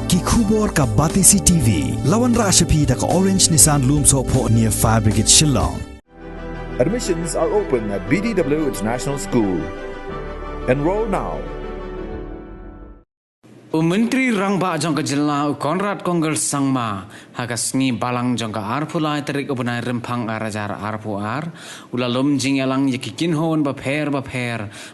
ki khubor ka Batisi TV lawan rashapi da ka Orange Nissan Lumso po near Fire Brigade Shillong. Admissions are open at BDW International School. Enroll now. Menteri Rangba jangka jela Konrad Kongel Sangma hagasni balang jangka arpulai terik ubunai rempang arajar arpuar ulalom jing elang yakikin hon baper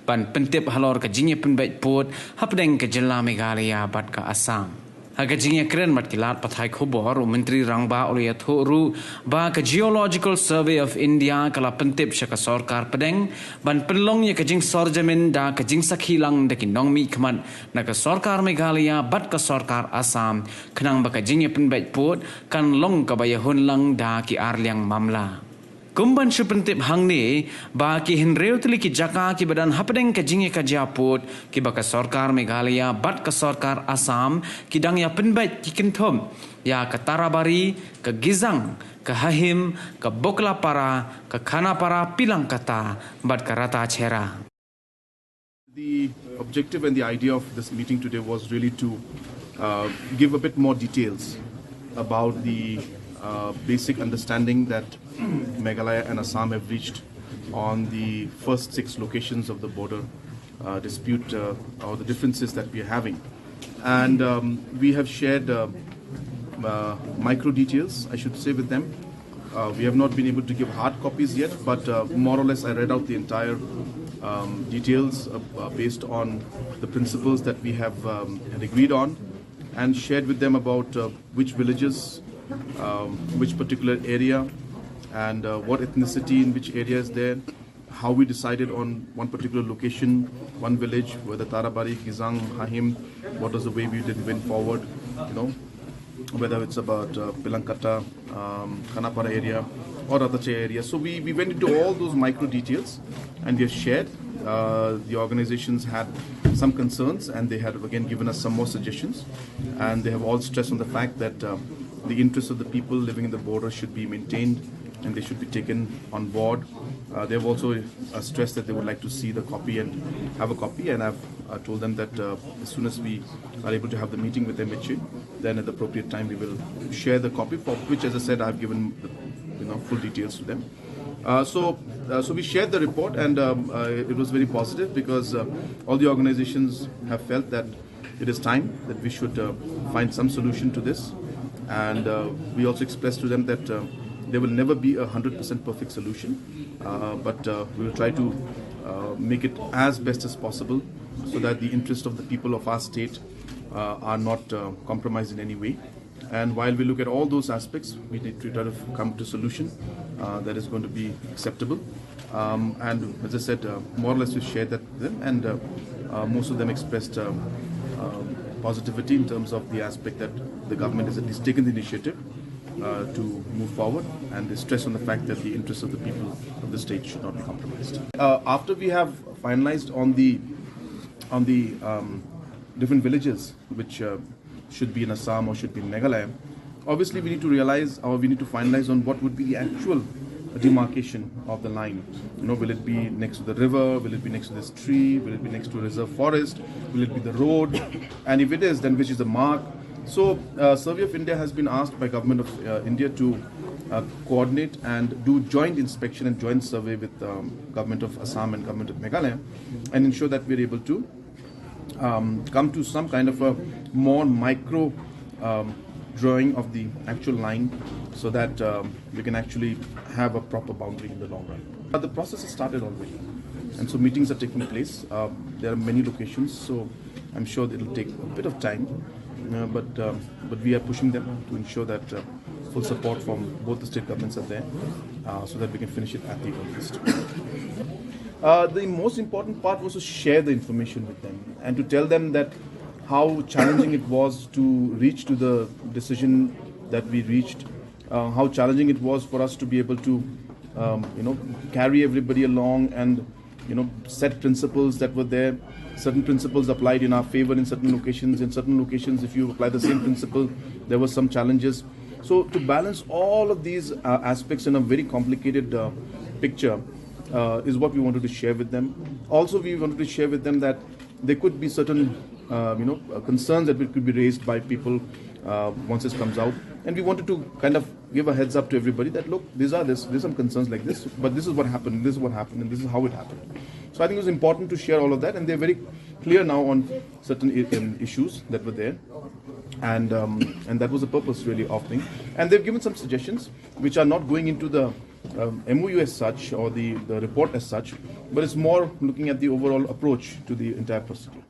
ban pentip halor ke jingnya Ïapynbeit put hapdeng ke jela Meghalaya bat ke Assam. Haga jingnya keren mat kilat pathai khobor Menteri Rangba oleh thoru ba ke Geological Survey of India kala pentip syaka sorkar pedeng ban penlong ya ke jing Sorjamin da ke jing sakhilang de kinong mi khamat na ke sorkar Meghalaya bat ke sorkar Assam kenang ba ke jing Ïapynbeit put kan long ka bayahun lang da ki arliang mamla. Kumban syupentip hang ni ba ki Hynriew Tylli ki Jaka ki badan hapdeng ke jingye ka japut ki ba ka sorkar Meghalaya bat ka sorkar Assam ki dang Ïapynbeit ki kenthom ya ka Tarabari ke Gizang ke Hahim ke Boklapara ke Khanapara pilang kata bat ka rata chera. The objective and the idea of this meeting today was really to give a bit more details about the basic understanding that Meghalaya and Assam have reached on the first 6 locations of the border dispute or the differences that we are having. And we have shared micro details, I should say, with them. We have not been able to give hard copies yet, but more or less I read out the entire details based on the principles that we have had agreed on and shared with them about which villages, which particular area, and what ethnicity in which area is there, how we decided on one particular location, one village, whether Tarabari, Gizang, Hahim, what was the way we did went forward, whether it's about Pilankata, Khanapara area or Ratache area. So we went into all those micro details and we have shared. The organizations had some concerns and they had again given us some more suggestions, and they have all stressed on the fact that the interests of the people living in the border should be maintained and they should be taken on board. They have also stressed that they would like to see the copy and have a copy, and I've told them that as soon as we are able to have the meeting with MHA, then at the appropriate time we will share the copy, for which, as I said, I've given full details to them. So we shared the report, and it was very positive because all the organizations have felt that it is time that we should find some solution to this, and we also expressed to them that there will never be a 100% perfect solution, but we will try to make it as best as possible so that the interests of the people of our state are not compromised in any way. And while we look at all those aspects, we need to try to come to a solution that is going to be acceptable. And as I said, more or less we shared that with them, and most of them expressed positivity in terms of the aspect that the government has at least taken the initiative to move forward, and they stress on the fact that the interests of the people of the state should not be compromised. After we have finalized on the different villages which should be in Assam or should be in Meghalaya, obviously we need to realize, or we need to finalize on what would be the actual demarcation of the line. Will it be next to the river? Will it be next to this tree? Will it be next to a reserve forest? Will it be the road? And if it is, then which is the mark? So Survey of India has been asked by Government of India to coordinate and do joint inspection and joint survey with Government of Assam and Government of Meghalaya, and ensure that we're able to come to some kind of a more micro drawing of the actual line, so that we can actually have a proper boundary in the long run. But the process has started already, and so meetings are taking place. There are many locations, so I'm sure it will take a bit of time, but we are pushing them to ensure that full support from both the state governments are there, so that we can finish it at the earliest. The most important part was to share the information with them and to tell them that how challenging it was to reach to the decision that we reached, how challenging it was for us to be able to carry everybody along and set principles that were there. Certain principles applied in our favor in certain locations. In certain locations, if you apply the same principle, there were some challenges. So to balance all of these aspects in a very complicated picture is what we wanted to share with them. Also, we wanted to share with them that there could be certain concerns that could be raised by people once this comes out. And we wanted to kind of give a heads up to everybody that, look, there's some concerns like this, but this is what happened, this is what happened, and this is how it happened. So I think it was important to share all of that, and they're very clear now on certain issues that were there. And that was the purpose really of things. And they've given some suggestions which are not going into the MOU as such or the report as such, but it's more looking at the overall approach to the entire procedure.